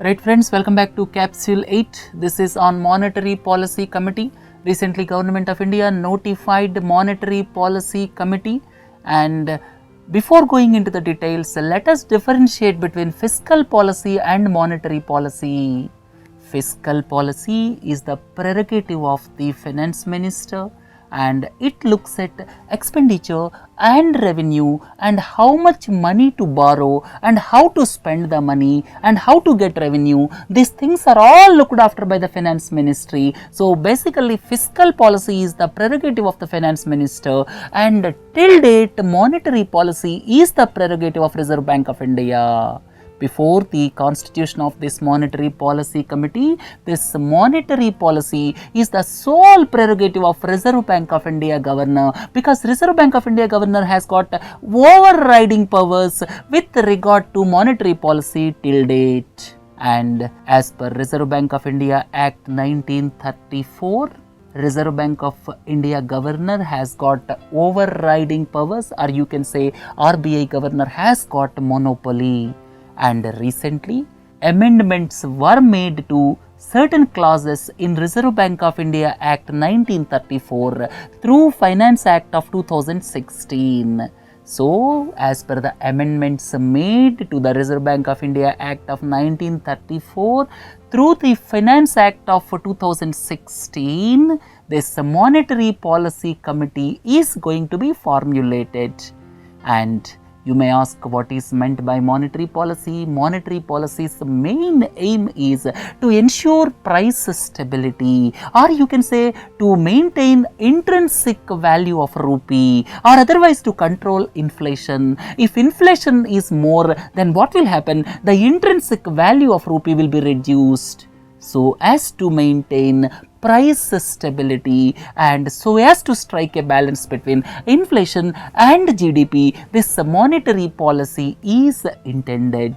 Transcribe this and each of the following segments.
Right friends, welcome back to Capsule 8. This is on Monetary Policy Committee. Recently Government of India notified Monetary Policy Committee, and before going into the details, let us differentiate between fiscal policy and monetary policy. Fiscal policy is the prerogative of the finance minister, and it looks at expenditure and revenue and how much money to borrow and how to spend the money and how to get revenue. These things are all looked after by the finance ministry. So basically fiscal policy is the prerogative of the finance minister, and till date monetary policy is the prerogative of Reserve Bank of India. Before the constitution of this monetary policy committee, this monetary policy is the sole prerogative of Reserve Bank of India governor, because Reserve Bank of India governor has got overriding powers with regard to monetary policy till date. And as per Reserve Bank of India Act 1934, Reserve Bank of India governor has got overriding powers, or you can say RBI governor has got monopoly. And recently amendments were made to certain clauses in Reserve Bank of India Act 1934 through Finance Act of 2016. So, as per the amendments made to the Reserve Bank of India Act of 1934 through the Finance Act of 2016, this monetary policy committee is going to be formulated. And you may ask, what is meant by monetary policy? Monetary policy's main aim is to ensure price stability, or you can say to maintain intrinsic value of rupee, or otherwise to control inflation. If inflation is more, then what will happen? The intrinsic value of rupee will be reduced, so as to maintain price stability and so as to strike a balance between inflation and GDP. This monetary policy is intended.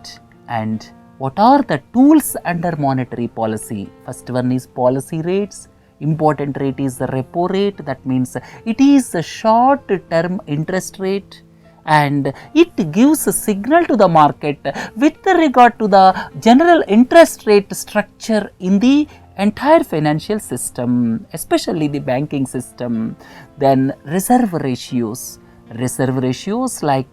And what are the tools under monetary policy? First one is policy rates. Important rate is the repo rate, that means it is a short term interest rate, and it gives a signal to the market with regard to the general interest rate structure in the entire financial system, especially the banking system. Then reserve ratios like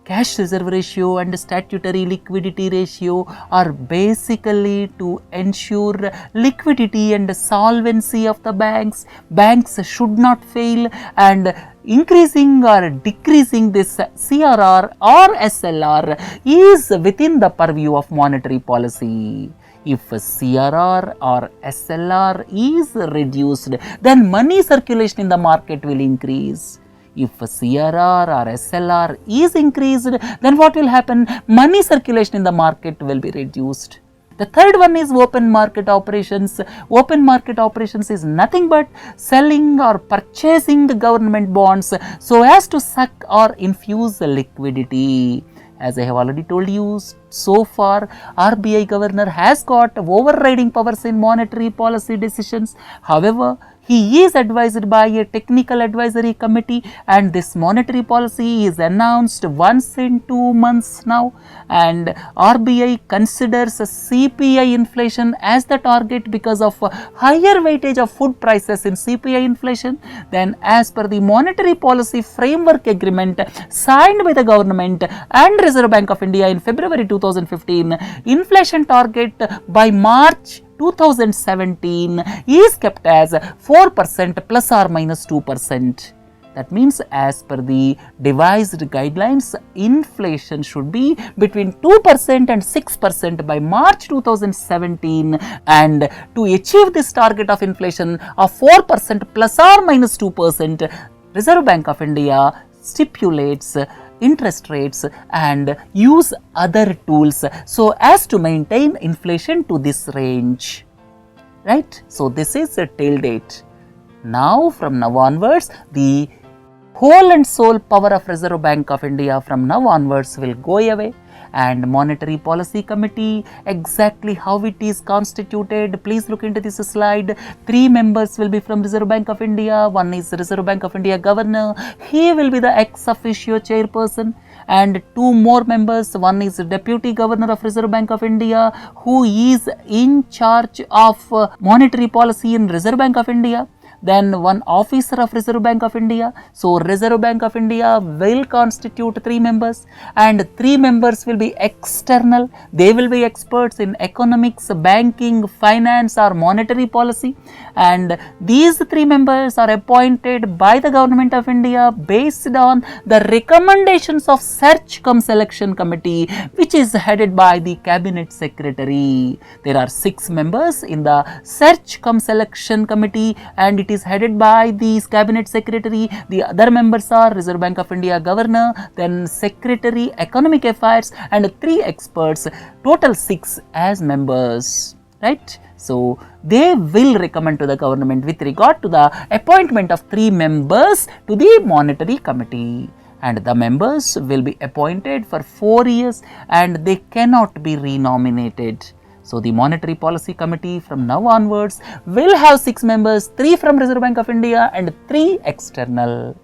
cash reserve ratio and statutory liquidity ratio are basically to ensure liquidity and solvency of the banks. Banks should not fail, and increasing or decreasing this CRR or SLR is within the purview of monetary policy. If CRR or SLR is reduced, then money circulation in the market will increase. If CRR or SLR is increased, then what will happen? Money circulation in the market will be reduced. The third one is open market operations. Open market operations is nothing but selling or purchasing the government bonds so as to suck or infuse liquidity. As I have already told you, so far RBI governor has got overriding powers in monetary policy decisions. However, he is advised by a technical advisory committee, and this monetary policy is announced once in 2 months now, and RBI considers CPI inflation as the target because of higher weightage of food prices in CPI inflation. Then as per the monetary policy framework agreement signed by the government and Reserve Bank of India in February 2015, inflation target by March 2017 is kept as 4% plus or minus 2%. That means as per the devised guidelines, inflation should be between 2% and 6% by March 2017, and to achieve this target of inflation of 4% plus or minus 2%, Reserve Bank of India stipulates interest rates and use other tools so as to maintain inflation to this range, right? So this is a till date. Now from now onwards, the whole and sole power of Reserve Bank of India from now onwards will go away, And Monetary Policy Committee, exactly how it is constituted, please look into this slide. 3 members will be from Reserve Bank of India. One is Reserve Bank of India Governor, he will be the ex officio chairperson, and 2 more members. One is Deputy Governor of Reserve Bank of India, who is in charge of monetary policy in Reserve Bank of India. Then one officer of Reserve Bank of India. So Reserve Bank of India will constitute 3 members, and 3 members will be external. They will be experts in economics, banking, finance or monetary policy, and these 3 members are appointed by the Government of India based on the recommendations of Search cum Selection Committee, which is headed by the Cabinet Secretary. There are 6 members in the Search cum Selection Committee, and it is headed by the Cabinet Secretary. The other members are Reserve Bank of India Governor, then Secretary Economic Affairs, and 3 experts, total 6 as members, right? So they will recommend to the government with regard to the appointment of 3 members to the Monetary Committee, and the members will be appointed for 4 years and they cannot be renominated. So the Monetary Policy Committee from now onwards will have 6 members, 3 from Reserve Bank of India and 3 external,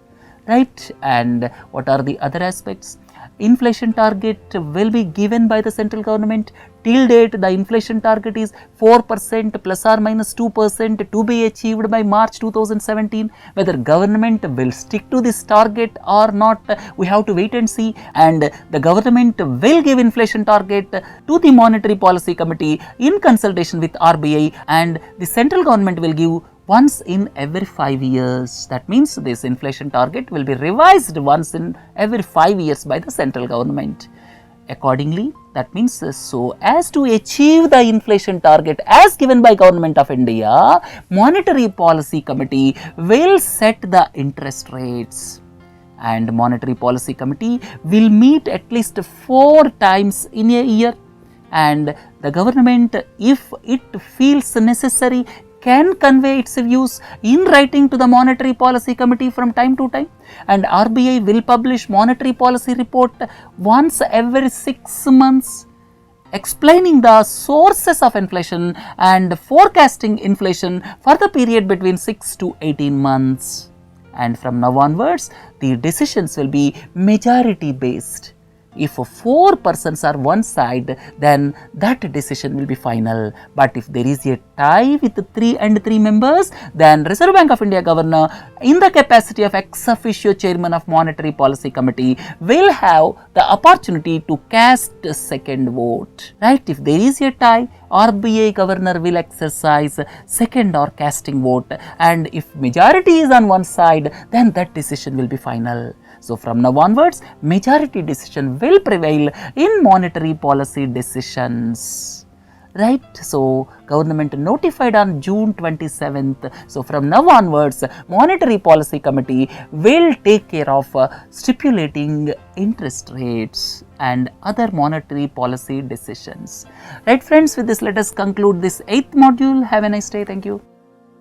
right? And what are the other aspects? Inflation target will be given by the central government. Till date, the inflation target is 4% plus or minus 2% to be achieved by March 2017. Whether government will stick to this target or not, we have to wait and see. And the government will give inflation target to the Monetary Policy Committee in consultation with RBI, and the central government will give once in every 5 years. That means this inflation target will be revised once in every 5 years by the central government. Accordingly, that means so as to achieve the inflation target as given by Government of India, Monetary Policy Committee will set the interest rates, and Monetary Policy Committee will meet at least 4 times in a year, and the government, if it feels necessary, can convey its views in writing to the Monetary Policy Committee from time to time, and RBI will publish Monetary Policy Report once every 6 months explaining the sources of inflation and forecasting inflation for the period between 6 to 18 months. And from now onwards, the decisions will be majority based. If 4 persons are one side, then that decision will be final. But if there is a tie with 3 and 3 members, then Reserve Bank of India Governor, in the capacity of ex officio chairman of Monetary Policy Committee, will have the opportunity to cast a second vote, right? If there is a tie, RBI Governor will exercise second or casting vote, and if majority is on one side, then that decision will be final. So from now onwards, majority decision will prevail in monetary policy decisions, right? So government notified on June 27th. So from now onwards, Monetary Policy Committee will take care of stipulating interest rates and other monetary policy decisions. Right friends, with this let us conclude this 8th module. Have a nice day. Thank you.